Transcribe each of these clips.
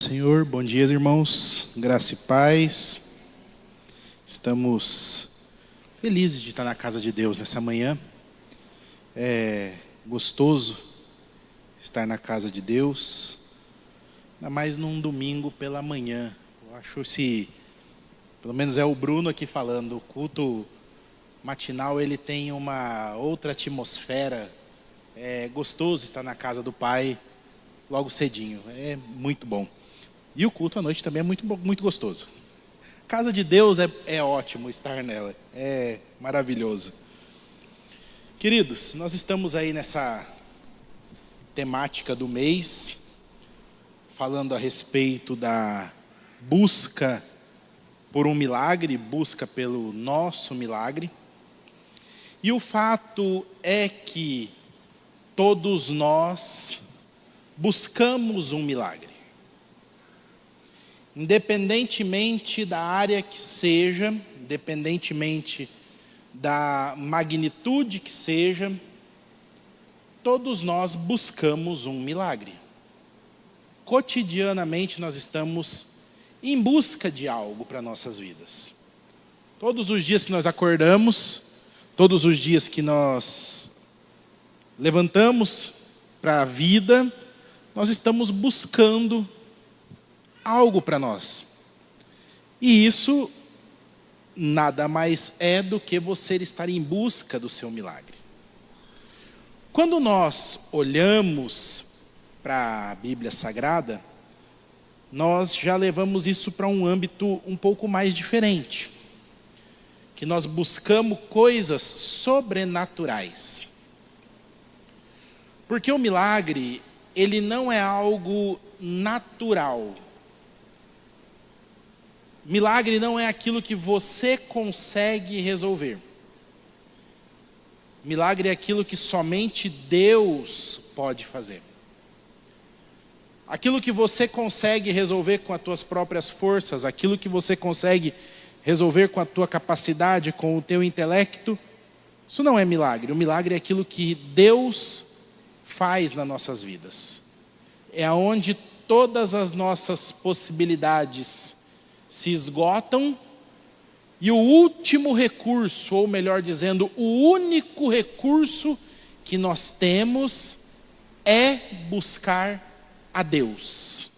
Senhor, bom dia, irmãos, graça e paz. Estamos felizes de estar na casa de Deus nessa manhã. É gostoso estar na casa de Deus, ainda mais num domingo pela manhã. Eu acho pelo menos é o Bruno aqui falando, o culto matinal ele tem uma outra atmosfera. É gostoso estar na casa do Pai logo cedinho, é muito bom. E o culto à noite também é muito bom, muito gostoso. Casa de Deus é ótimo estar nela, é maravilhoso. Queridos, nós estamos aí nessa temática do mês, falando a respeito da busca por um milagre, busca pelo nosso milagre. E o fato é que todos nós buscamos um milagre. Independentemente da área que seja, independentemente da magnitude que seja, todos nós buscamos um milagre. Cotidianamente nós estamos em busca de algo para nossas vidas. Todos os dias que nós acordamos, todos os dias que nós levantamos para a vida, nós estamos buscando algo para nós. E isso nada mais é do que você estar em busca do seu milagre. Quando nós olhamos para a Bíblia Sagrada, nós já levamos isso para um âmbito um pouco mais diferente. Que nós buscamos coisas sobrenaturais. Porque o milagre, ele não é algo natural. Milagre não é aquilo que você consegue resolver. Milagre é aquilo que somente Deus pode fazer. Aquilo que você consegue resolver com as tuas próprias forças, aquilo que você consegue resolver com a tua capacidade, com o teu intelecto, isso não é milagre. O milagre é aquilo que Deus faz nas nossas vidas. É onde todas as nossas possibilidades se esgotam e o último recurso, ou melhor dizendo, o único recurso que nós temos é buscar a Deus.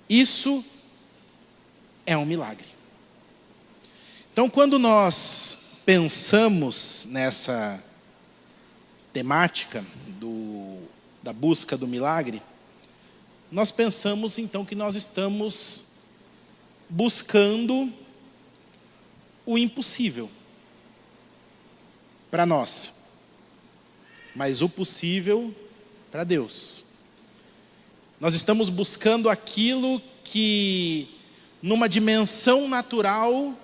Isso é um milagre. Então, quando nós pensamos nessa temática da busca do milagre, nós pensamos então que nós estamos buscando o impossível para nós, mas o possível para Deus. Nós estamos buscando aquilo que, numa dimensão natural,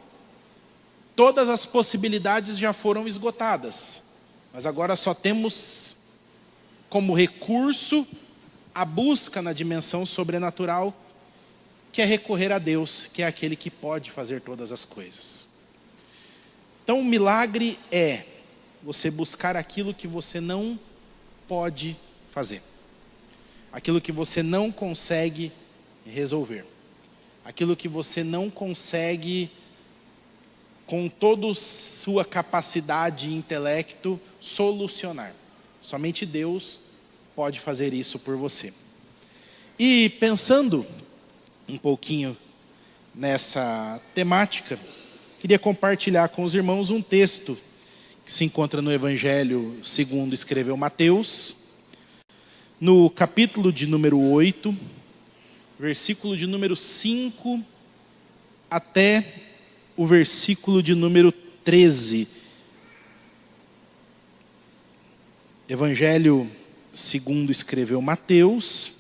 todas as possibilidades já foram esgotadas, mas agora só temos como recurso a busca na dimensão sobrenatural, que é recorrer a Deus, que é aquele que pode fazer todas as coisas. Então, o milagre é você buscar aquilo que você não pode fazer, aquilo que você não consegue resolver, aquilo que você não consegue, com toda sua capacidade e intelecto, solucionar. Somente Deus pode fazer isso por você. E pensando um pouquinho nessa temática, queria compartilhar com os irmãos um texto que se encontra no Evangelho segundo escreveu Mateus, no capítulo de número 8, versículo de número 5 até o versículo de número 13. Evangelho segundo escreveu Mateus,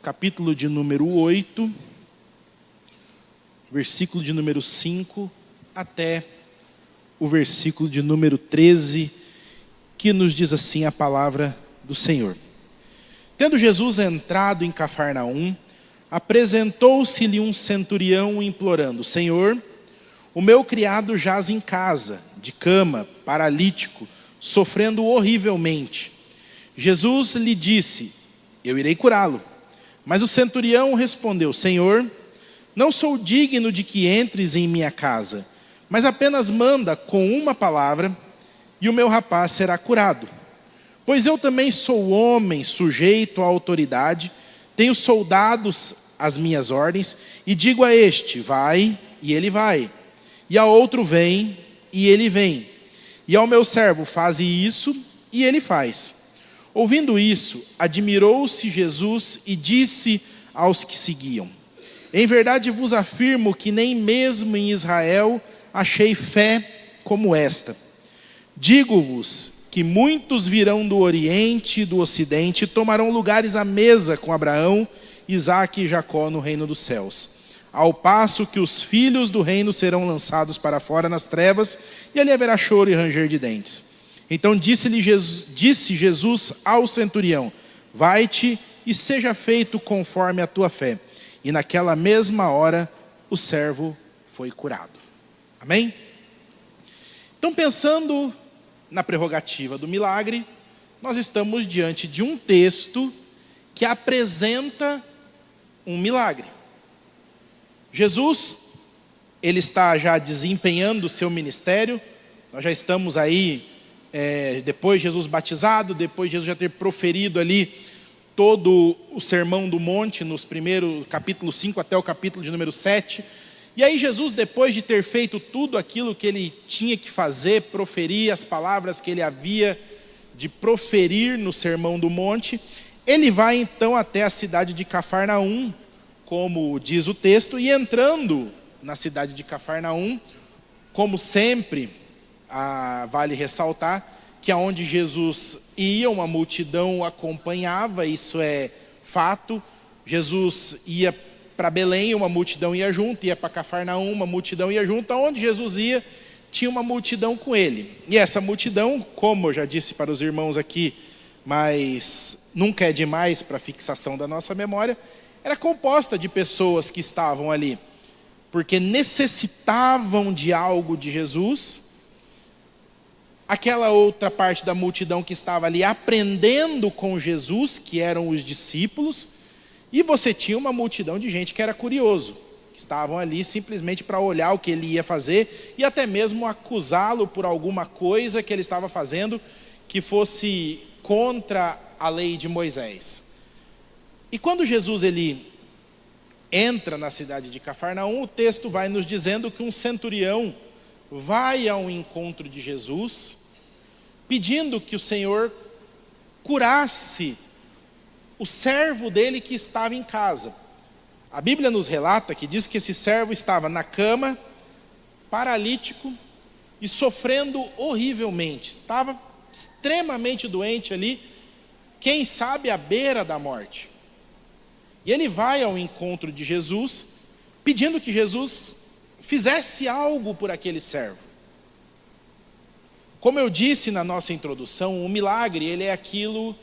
capítulo de número 8, versículo de número 5 até o versículo de número 13, que nos diz assim a palavra do Senhor. Tendo Jesus entrado em Cafarnaum, apresentou-se-lhe um centurião implorando: Senhor, o meu criado jaz em casa, de cama, paralítico, sofrendo horrivelmente. Jesus lhe disse: eu irei curá-lo. Mas o centurião respondeu: Senhor, não sou digno de que entres em minha casa, mas apenas manda com uma palavra, e o meu rapaz será curado. Pois eu também sou homem sujeito à autoridade, tenho soldados às minhas ordens, e digo a este: vai, e ele vai, e a outro: vem, e ele vem, e ao meu servo: faze isso, e ele faz. Ouvindo isso, admirou-se Jesus e disse aos que seguiam: em verdade vos afirmo que nem mesmo em Israel achei fé como esta. Digo-vos que muitos virão do Oriente e do Ocidente e tomarão lugares à mesa com Abraão, Isaque e Jacó no reino dos céus. Ao passo que os filhos do reino serão lançados para fora nas trevas, e ali haverá choro e ranger de dentes. Então disse Jesus ao centurião: vai-te e seja feito conforme a tua fé. E naquela mesma hora o servo foi curado. Amém? Então, pensando na prerrogativa do milagre, nós estamos diante de um texto que apresenta um milagre. Jesus, ele está já desempenhando o seu ministério. Nós já estamos aí, depois de Jesus batizado, depois de Jesus já ter proferido ali todo o sermão do monte, nos primeiros capítulo 5 até o capítulo de número 7. E aí Jesus, depois de ter feito tudo aquilo que ele tinha que fazer, proferir as palavras que ele havia de proferir no sermão do monte, ele vai então até a cidade de Cafarnaum, como diz o texto, e entrando na cidade de Cafarnaum, como sempre, vale ressaltar que aonde Jesus ia, uma multidão o acompanhava, isso é fato. Jesus ia para Belém, uma multidão ia junto, ia para Cafarnaum, uma multidão ia junto. Aonde Jesus ia, tinha uma multidão com ele. E essa multidão, como eu já disse para os irmãos aqui, mas nunca é demais para a fixação da nossa memória, era composta de pessoas que estavam ali porque necessitavam de algo de Jesus. Aquela outra parte da multidão que estava ali aprendendo com Jesus, que eram os discípulos. E você tinha uma multidão de gente que era curioso, que estavam ali simplesmente para olhar o que ele ia fazer e até mesmo acusá-lo por alguma coisa que ele estava fazendo que fosse contra a lei de Moisés. E quando Jesus ele entra na cidade de Cafarnaum, o texto vai nos dizendo que um centurião vai ao encontro de Jesus, pedindo que o Senhor curasse o servo dele que estava em casa. A Bíblia nos relata que diz que esse servo estava na cama, paralítico e sofrendo horrivelmente. Estava extremamente doente ali, quem sabe à beira da morte. E ele vai ao encontro de Jesus, pedindo que Jesus fizesse algo por aquele servo. Como eu disse na nossa introdução, o milagre ele é aquilo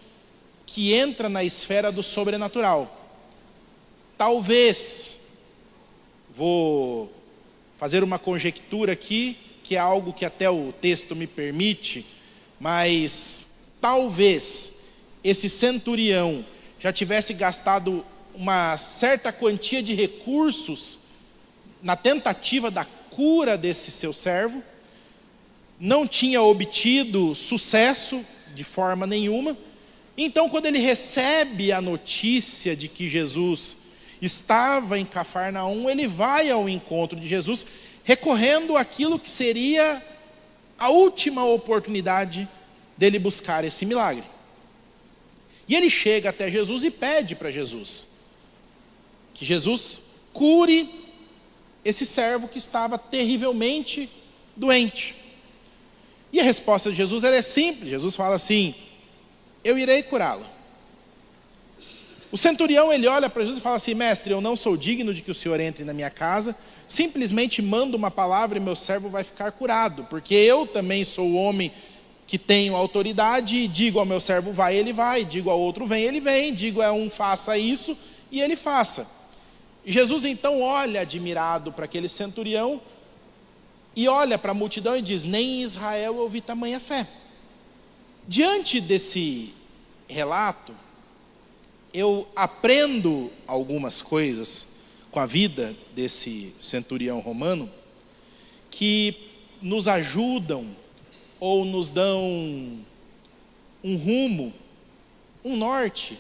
que entra na esfera do sobrenatural. Talvez, vou fazer uma conjectura aqui, que é algo que até o texto me permite, mas talvez esse centurião já tivesse gastado uma certa quantia de recursos na tentativa da cura desse seu servo, não tinha obtido sucesso de forma nenhuma. Então, quando ele recebe a notícia de que Jesus estava em Cafarnaum, ele vai ao encontro de Jesus, recorrendo àquilo que seria a última oportunidade dele buscar esse milagre. E ele chega até Jesus e pede para Jesus que Jesus cure esse servo que estava terrivelmente doente. E a resposta de Jesus ela é simples. Jesus fala assim: eu irei curá-lo. O centurião ele olha para Jesus e fala assim: mestre, eu não sou digno de que o Senhor entre na minha casa, simplesmente manda uma palavra e meu servo vai ficar curado, porque eu também sou o homem que tenho autoridade e digo ao meu servo vai, ele vai, digo ao outro vem, ele vem, digo a um faça isso e ele faça. E Jesus então olha admirado para aquele centurião e olha para a multidão e diz: nem em Israel eu vi tamanha fé. Diante desse relato, eu aprendo algumas coisas com a vida desse centurião romano que nos ajudam ou nos dão um rumo, um norte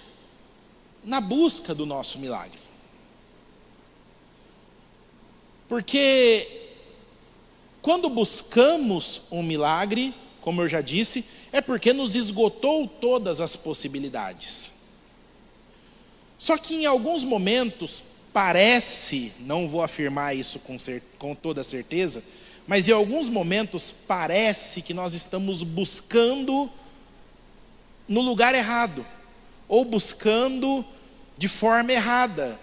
na busca do nosso milagre. Porque quando buscamos um milagre, como eu já disse, é porque nos esgotou todas as possibilidades. Só que em alguns momentos parece, não vou afirmar isso com toda certeza, mas em alguns momentos parece que nós estamos buscando no lugar errado, ou buscando de forma errada,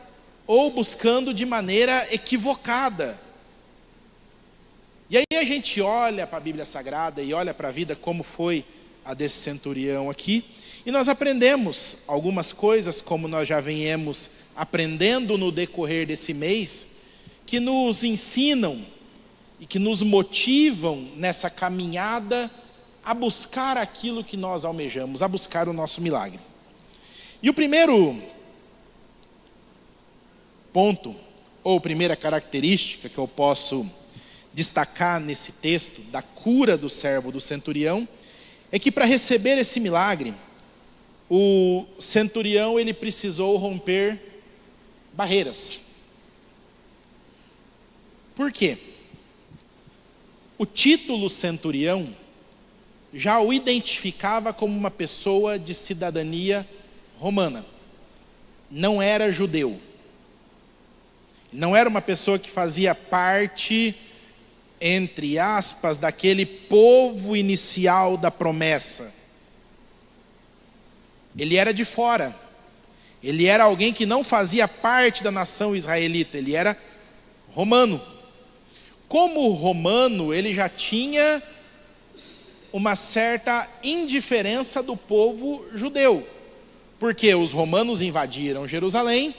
ou buscando de maneira equivocada. E aí a gente olha para a Bíblia Sagrada e olha para a vida como foi a desse centurião aqui, e nós aprendemos algumas coisas, como nós já viemos aprendendo no decorrer desse mês, que nos ensinam e que nos motivam nessa caminhada a buscar aquilo que nós almejamos, a buscar o nosso milagre. E o primeiro ponto, ou primeira característica que eu posso destacar nesse texto, da cura do servo do centurião, é que para receber esse milagre, o centurião ele precisou romper barreiras. Por quê? O título centurião já o identificava como uma pessoa de cidadania romana. Não era judeu. Não era uma pessoa que fazia parte, entre aspas, daquele povo inicial da promessa. Ele era de fora. Ele era alguém que não fazia parte da nação israelita. Ele era romano. Como romano, ele já tinha uma certa indiferença do povo judeu. Porque os romanos invadiram Jerusalém,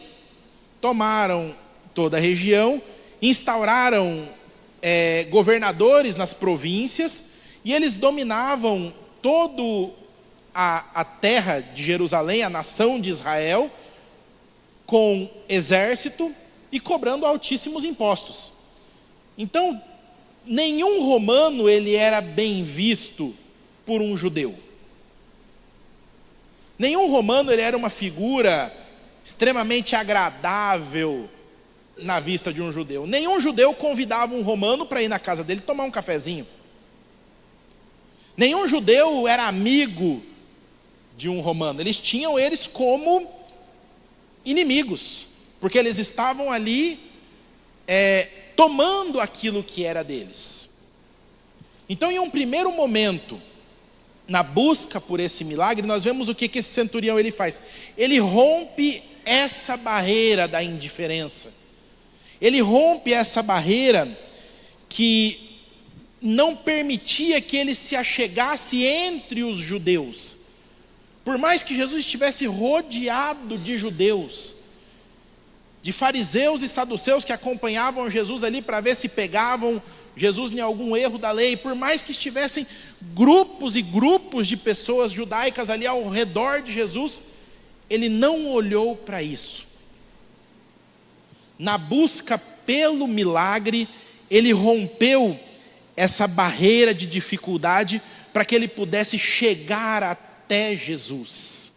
tomaram toda a região, instauraram governadores nas províncias, e eles dominavam todo a terra de Jerusalém, a nação de Israel, com exército e cobrando altíssimos impostos. Então, nenhum romano ele era bem visto por um judeu. Nenhum romano ele era uma figura extremamente agradável na vista de um judeu. Nenhum judeu convidava um romano para ir na casa dele tomar um cafezinho. Nenhum judeu era amigo de um romano. Eles tinham eles como inimigos, porque eles estavam ali tomando aquilo que era deles. Então, em um primeiro momento, na busca por esse milagre, nós vemos o que esse centurião ele faz. Ele rompe essa barreira da indiferença. Ele rompe essa barreira que não permitia que ele se achegasse entre os judeus. Por mais que Jesus estivesse rodeado de judeus, de fariseus e saduceus que acompanhavam Jesus ali para ver se pegavam Jesus em algum erro da lei, por mais que estivessem grupos e grupos de pessoas judaicas ali ao redor de Jesus, ele não olhou para isso. Na busca pelo milagre, ele rompeu essa barreira de dificuldade para que ele pudesse chegar até Jesus.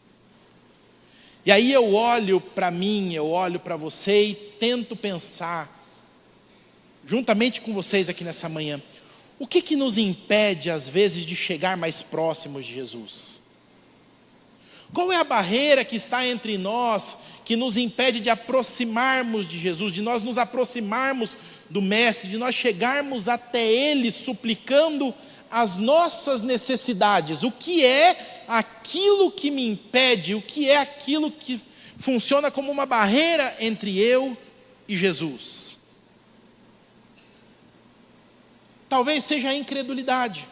E aí eu olho para mim, eu olho para você e tento pensar, juntamente com vocês aqui nessa manhã, o que nos impede às vezes de chegar mais próximos de Jesus? Qual é a barreira que está entre nós, que nos impede de aproximarmos de Jesus, de nós nos aproximarmos do Mestre, de nós chegarmos até Ele suplicando as nossas necessidades? O que é aquilo que me impede, o que é aquilo que funciona como uma barreira entre eu e Jesus? Talvez seja a incredulidade.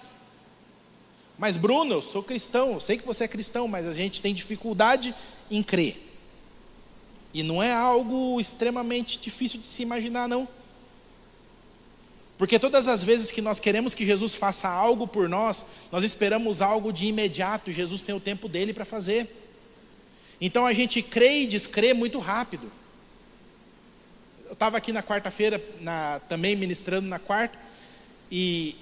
Mas Bruno, eu sou cristão, eu sei que você é cristão, mas a gente tem dificuldade em crer. E não é algo extremamente difícil de se imaginar, não. Porque todas as vezes que nós queremos que Jesus faça algo por nós, nós esperamos algo de imediato, e Jesus tem o tempo dele para fazer. Então a gente crê e descrê muito rápido. Eu estava aqui na quarta-feira, também ministrando na quarta, e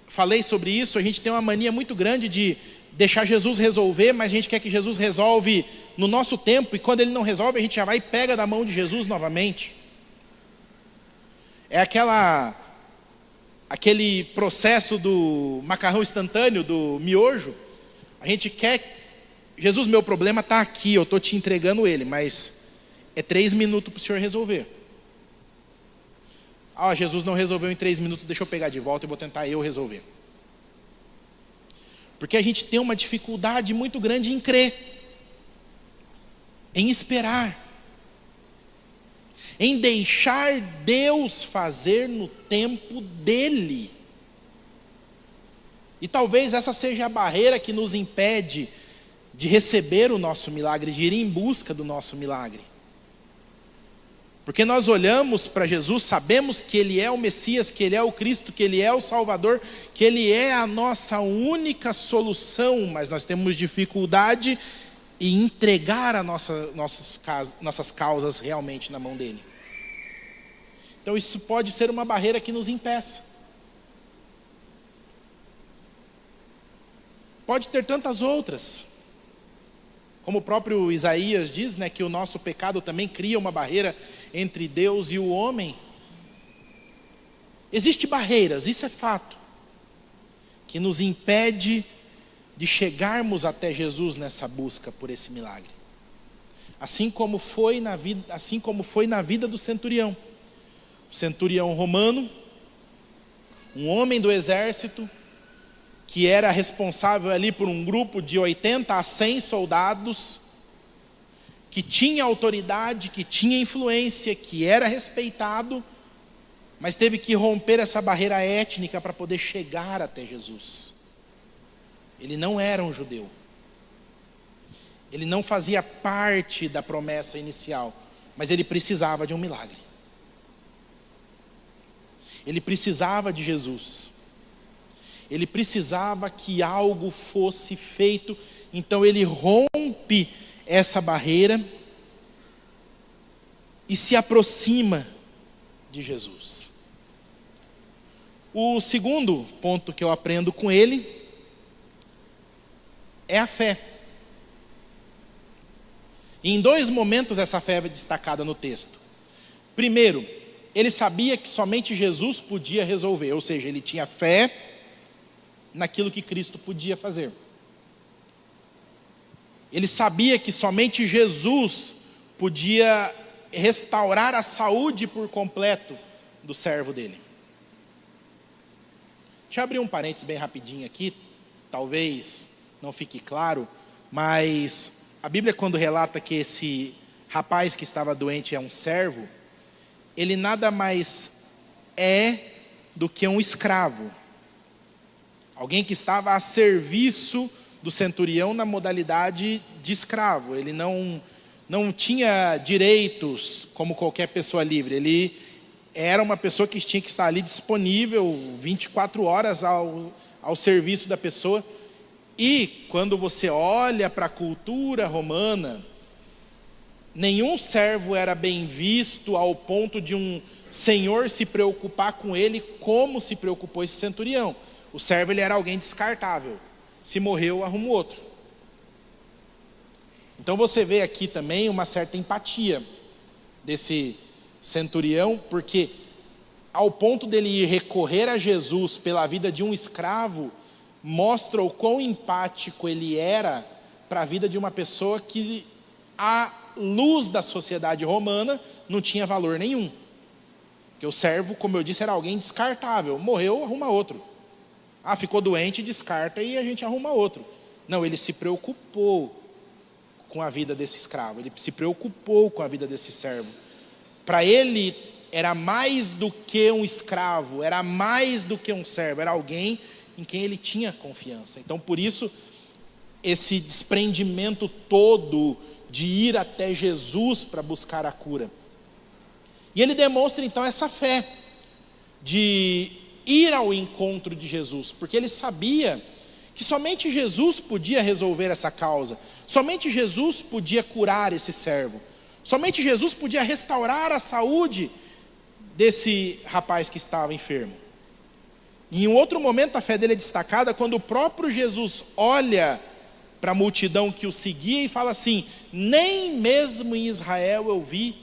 falei sobre isso. A gente tem uma mania muito grande de deixar Jesus resolver, mas a gente quer que Jesus resolve no nosso tempo, e quando Ele não resolve, a gente já vai e pega da mão de Jesus novamente. É aquele processo do macarrão instantâneo, do miojo. A gente quer, Jesus, meu problema está aqui, eu estou te entregando ele, mas é 3 minutos para o Senhor resolver. Jesus não resolveu em 3 minutos, deixa eu pegar de volta e vou tentar eu resolver. Porque a gente tem uma dificuldade muito grande em crer, em esperar, em deixar Deus fazer no tempo dEle. E talvez essa seja a barreira que nos impede de receber o nosso milagre, de ir em busca do nosso milagre. Porque nós olhamos para Jesus, sabemos que Ele é o Messias, que Ele é o Cristo, que Ele é o Salvador, que Ele é a nossa única solução, mas nós temos dificuldade em entregar nossas causas realmente na mão dEle. Então isso pode ser uma barreira que nos impeça. Pode ter tantas outras. Como o próprio Isaías diz, que o nosso pecado também cria uma barreira entre Deus e o homem. Existem barreiras, isso é fato, que nos impede de chegarmos até Jesus nessa busca por esse milagre. Assim como foi na vida do centurião. O centurião romano, um homem do exército, que era responsável ali por um grupo de 80 a 100 soldados, que tinha autoridade, que tinha influência, que era respeitado, mas teve que romper essa barreira étnica para poder chegar até Jesus. Ele não era um judeu. Ele não fazia parte da promessa inicial, mas ele precisava de um milagre. Ele precisava de Jesus. Ele precisava que algo fosse feito, então ele rompe essa barreira e se aproxima de Jesus. O segundo ponto que eu aprendo com ele é a fé. E em 2 momentos essa fé é destacada no texto. Primeiro, ele sabia que somente Jesus podia resolver, ou seja, ele tinha fé naquilo que Cristo podia fazer. Ele sabia que somente Jesus podia restaurar a saúde por completo do servo dele. Deixa eu abrir um parênteses bem rapidinho aqui, talvez não fique claro, mas a Bíblia, quando relata que esse rapaz que estava doente é um servo, ele nada mais é do que um escravo. Alguém que estava a serviço do centurião na modalidade de escravo. Ele não tinha direitos como qualquer pessoa livre. Ele era uma pessoa que tinha que estar ali disponível 24 horas ao serviço da pessoa. E quando você olha para a cultura romana, nenhum servo era bem visto ao ponto de um senhor se preocupar com ele como se preocupou esse centurião. O servo ele era alguém descartável. Se morreu, arruma outro. Então você vê aqui também uma certa empatia desse centurião, porque ao ponto dele ir recorrer a Jesus pela vida de um escravo, mostra o quão empático ele era para a vida de uma pessoa que, à luz da sociedade romana, não tinha valor nenhum. Porque o servo, como eu disse, era alguém descartável. Morreu, arruma outro. Ficou doente, descarta e a gente arruma outro. Não, ele se preocupou com a vida desse escravo. Ele se preocupou com a vida desse servo. Para ele, era mais do que um escravo, era mais do que um servo, era alguém em quem ele tinha confiança. Então, por isso, esse desprendimento todo de ir até Jesus para buscar a cura. E ele demonstra, então, essa fé de ir ao encontro de Jesus, porque ele sabia que somente Jesus podia resolver essa causa, Somente Jesus podia curar esse servo. Somente Jesus podia restaurar a saúde desse rapaz que estava enfermo. E em um outro momento a fé dele é destacada quando o próprio Jesus olha para a multidão que o seguia e fala assim: nem mesmo em Israel eu vi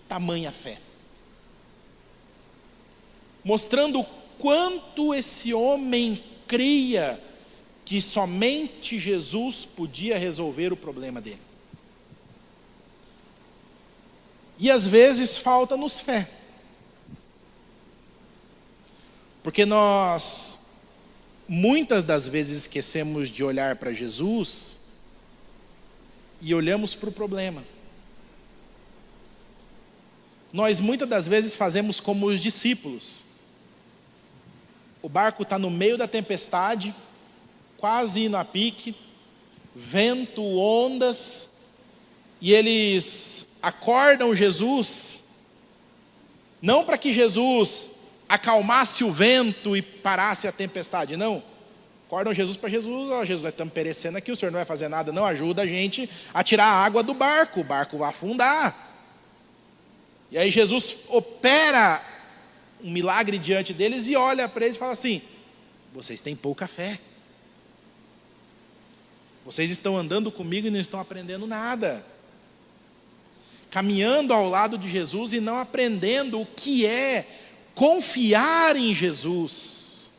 tamanha fé. Mostrando o quanto esse homem cria que somente Jesus podia resolver o problema dele. E às vezes falta-nos fé. Porque nós, muitas das vezes, esquecemos de olhar para Jesus e olhamos para o problema. Nós muitas das vezes fazemos como os discípulos. O barco está no meio da tempestade, quase indo a pique, vento, ondas, e eles acordam Jesus, não para que Jesus acalmasse o vento e parasse a tempestade, não. Acordam Jesus para Jesus: ó, Jesus, nós estamos perecendo aqui, o Senhor não vai fazer nada, não, ajuda a gente a tirar a água do barco, o barco vai afundar. E aí Jesus opera um milagre diante deles e olha para eles e fala assim: vocês têm pouca fé. Vocês estão andando comigo e não estão aprendendo nada. Caminhando ao lado de Jesus e não aprendendo o que é confiar em Jesus.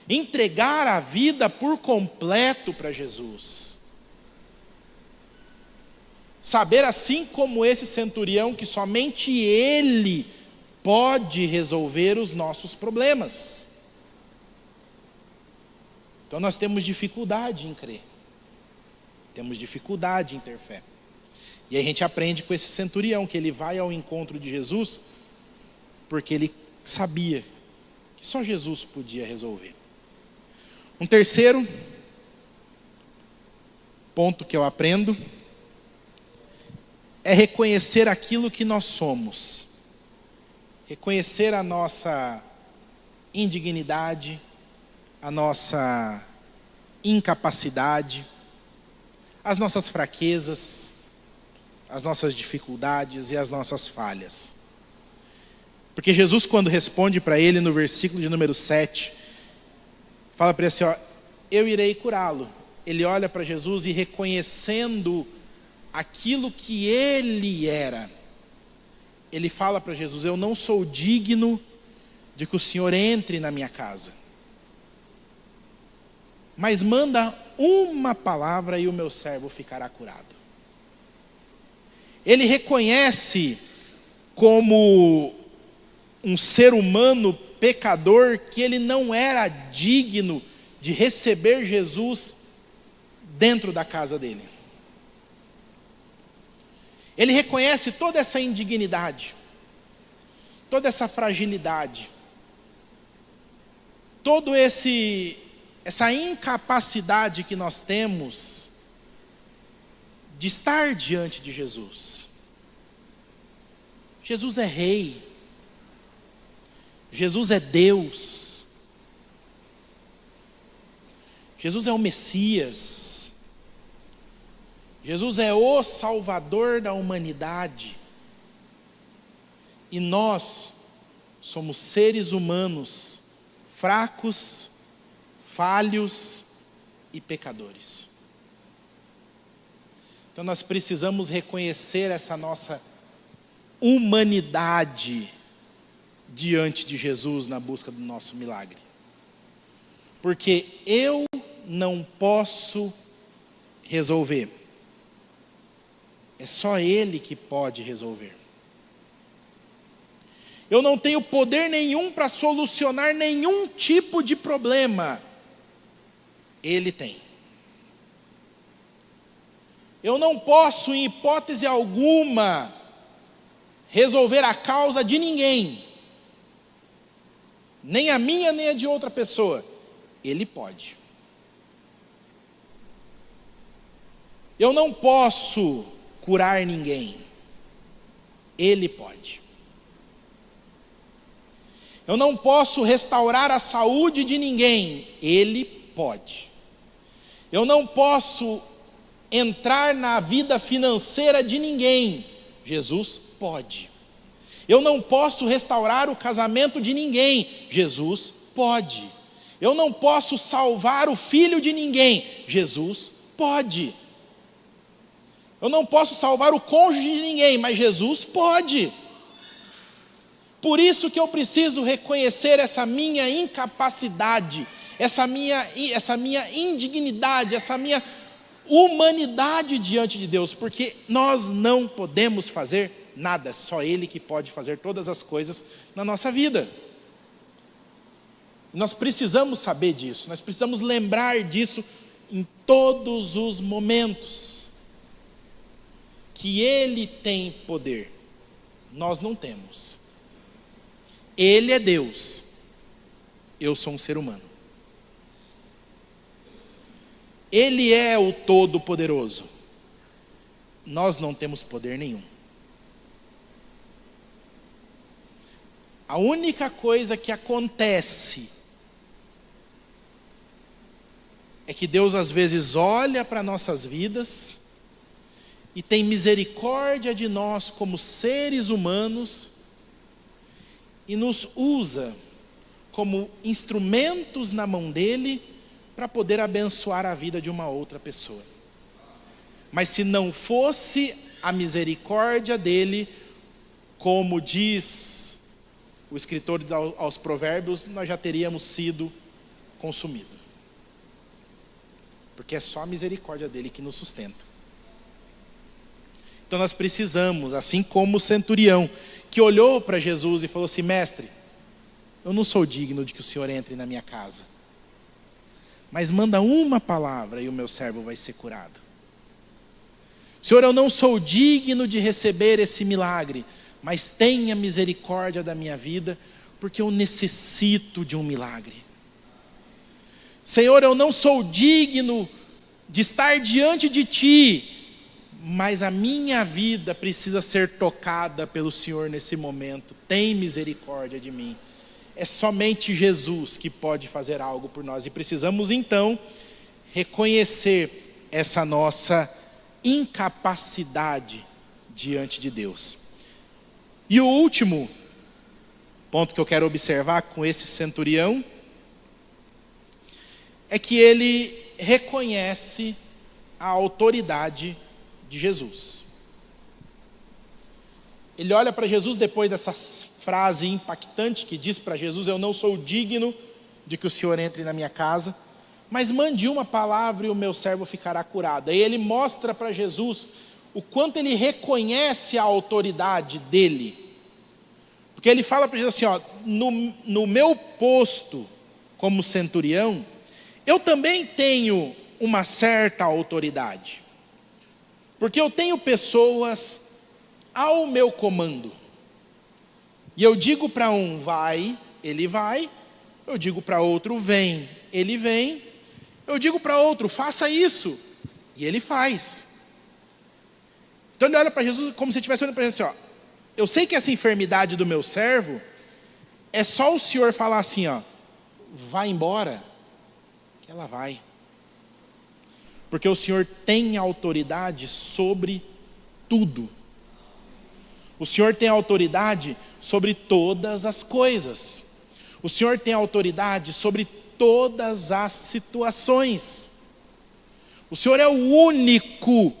Entregar a vida por completo para Jesus. Saber, assim como esse centurião, que somente Ele pode resolver os nossos problemas. Então nós temos dificuldade em crer. Temos dificuldade em ter fé. E aí a gente aprende com esse centurião, que ele vai ao encontro de Jesus, porque ele sabia que só Jesus podia resolver. Um terceiro ponto que eu aprendo é reconhecer aquilo que nós somos. Reconhecer a nossa indignidade, a nossa incapacidade, as nossas fraquezas, as nossas dificuldades e as nossas falhas. Porque Jesus, quando responde para ele no versículo de número 7, fala para ele assim: ó, eu irei curá-lo. Ele olha para Jesus e, reconhecendo aquilo que ele era, ele fala para Jesus: eu não sou digno de que o Senhor entre na minha casa, mas manda uma palavra e o meu servo ficará curado. Ele reconhece como um ser humano pecador que ele não era digno de receber Jesus dentro da casa dele. Ele reconhece toda essa indignidade, toda essa fragilidade, todo essa incapacidade que nós temos de estar diante de Jesus. Jesus é rei. Jesus é Deus. Jesus é o Messias. Jesus é o Salvador da humanidade. E nós somos seres humanos fracos, falhos e pecadores. Então nós precisamos reconhecer essa nossa humanidade diante de Jesus na busca do nosso milagre. Porque eu não posso resolver. É só Ele que pode resolver. Eu não tenho poder nenhum para solucionar nenhum tipo de problema. Ele tem. Eu não posso, em hipótese alguma, resolver a causa de ninguém. Nem a minha, nem a de outra pessoa. Ele pode. Eu não posso curar ninguém. Ele pode. Eu não posso restaurar a saúde de ninguém. Ele pode. Eu não posso entrar na vida financeira de ninguém. Jesus pode. Eu não posso restaurar o casamento de ninguém. Jesus pode. Eu não posso salvar o filho de ninguém. Jesus pode. Eu não posso salvar o cônjuge de ninguém, mas Jesus pode. Por isso que eu preciso reconhecer essa minha incapacidade, essa minha indignidade, essa minha humanidade diante de Deus, porque nós não podemos fazer nada, só Ele que pode fazer todas as coisas na nossa vida. Nós precisamos saber disso, nós precisamos lembrar disso em todos os momentos, que Ele tem poder, nós não temos. Ele é Deus, eu sou um ser humano. Ele é o Todo-Poderoso, nós não temos poder nenhum. A única coisa que acontece é que Deus às vezes olha para nossas vidas e tem misericórdia de nós como seres humanos e nos usa como instrumentos na mão dele para poder abençoar a vida de uma outra pessoa. Mas se não fosse a misericórdia dele, como diz o escritor aos Provérbios, nós já teríamos sido consumidos. Porque é só a misericórdia dele que nos sustenta. Então nós precisamos, assim como o centurião, que olhou para Jesus e falou assim: mestre, eu não sou digno de que o Senhor entre na minha casa, mas manda uma palavra e o meu servo vai ser curado. Senhor, eu não sou digno de receber esse milagre, mas tenha misericórdia da minha vida, porque eu necessito de um milagre. Senhor, eu não sou digno de estar diante de Ti, mas a minha vida precisa ser tocada pelo Senhor nesse momento. Tem misericórdia de mim. É somente Jesus que pode fazer algo por nós. E precisamos então reconhecer essa nossa incapacidade diante de Deus. E o último ponto que eu quero observar com esse centurião é que ele reconhece a autoridade de Jesus. Ele olha para Jesus depois dessa frase impactante que diz para Jesus: eu não sou digno de que o Senhor entre na minha casa, mas mande uma palavra e o meu servo ficará curado. E ele mostra para Jesus o quanto ele reconhece a autoridade dele. Porque ele fala para Jesus assim: ó, no meu posto como centurião, eu também tenho uma certa autoridade. Porque eu tenho pessoas ao meu comando. E eu digo para um, vai, ele vai. Eu digo para outro, vem, ele vem. Eu digo para outro, faça isso, e ele faz. Então ele olha para Jesus como se estivesse olhando para Jesus assim: ó, eu sei que essa enfermidade do meu servo, é só o Senhor falar assim, ó, vai embora, que ela vai. Porque o Senhor tem autoridade sobre tudo. O Senhor tem autoridade sobre todas as coisas. O Senhor tem autoridade sobre todas as situações. O Senhor é o único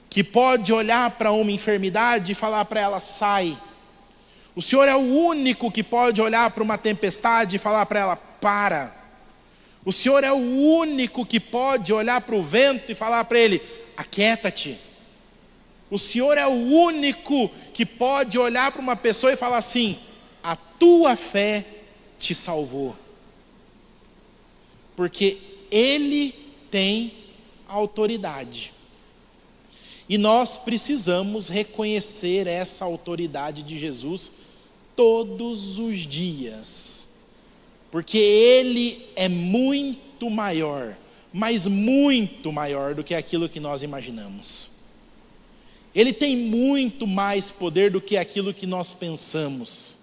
que pode olhar para uma enfermidade e falar para ela: sai. O Senhor é o único que pode olhar para uma tempestade e falar para ela: para. O Senhor é o único que pode olhar para o vento e falar para ele: aquieta-te. O Senhor é o único que pode olhar para uma pessoa e falar assim: a tua fé te salvou. Porque Ele tem autoridade. E nós precisamos reconhecer essa autoridade de Jesus todos os dias. Porque Ele é muito maior, mas muito maior do que aquilo que nós imaginamos. Ele tem muito mais poder do que aquilo que nós pensamos.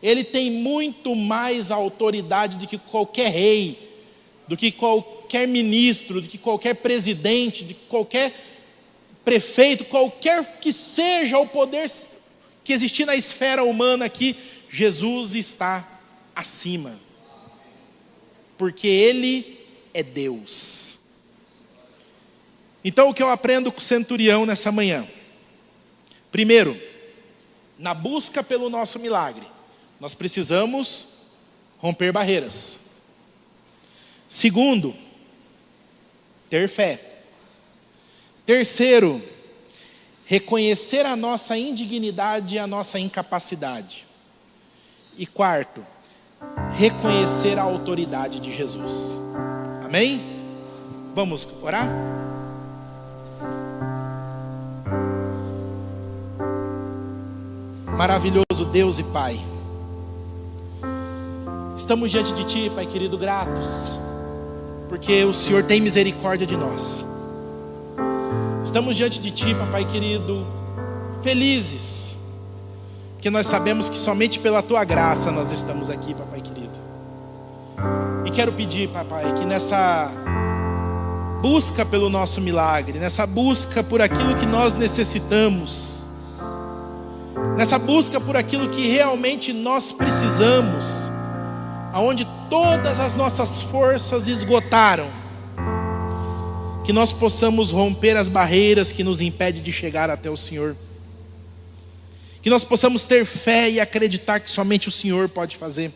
Ele tem muito mais autoridade do que qualquer rei, do que qualquer qualquer ministro, do que qualquer presidente, de qualquer prefeito, qualquer que seja o poder que existir na esfera humana aqui, Jesus está acima. Porque Ele é Deus. Então o que eu aprendo com o centurião nessa manhã? Primeiro, na busca pelo nosso milagre, nós precisamos romper barreiras. Segundo, ter fé. Terceiro, reconhecer a nossa indignidade e a nossa incapacidade. E quarto, reconhecer a autoridade de Jesus. Amém? Vamos orar? Maravilhoso Deus e Pai, estamos diante de Ti, Pai querido, gratos, porque o Senhor tem misericórdia de nós. Estamos diante de Ti, Papai querido, felizes, porque nós sabemos que somente pela Tua graça nós estamos aqui, Papai querido. E quero pedir, Papai, que nessa busca pelo nosso milagre, nessa busca por aquilo que nós necessitamos, nessa busca por aquilo que realmente nós precisamos, aonde todas as nossas forças esgotaram, que nós possamos romper as barreiras que nos impedem de chegar até o Senhor, que nós possamos ter fé e acreditar que somente o Senhor pode fazer,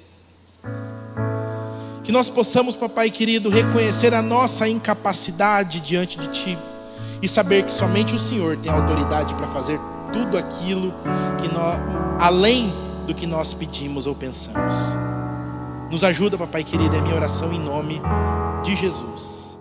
que nós possamos, Papai querido, reconhecer a nossa incapacidade diante de Ti e saber que somente o Senhor tem autoridade para fazer tudo aquilo que nós, além do que nós pedimos ou pensamos. Nos ajuda, Papai querido, é a minha oração em nome de Jesus.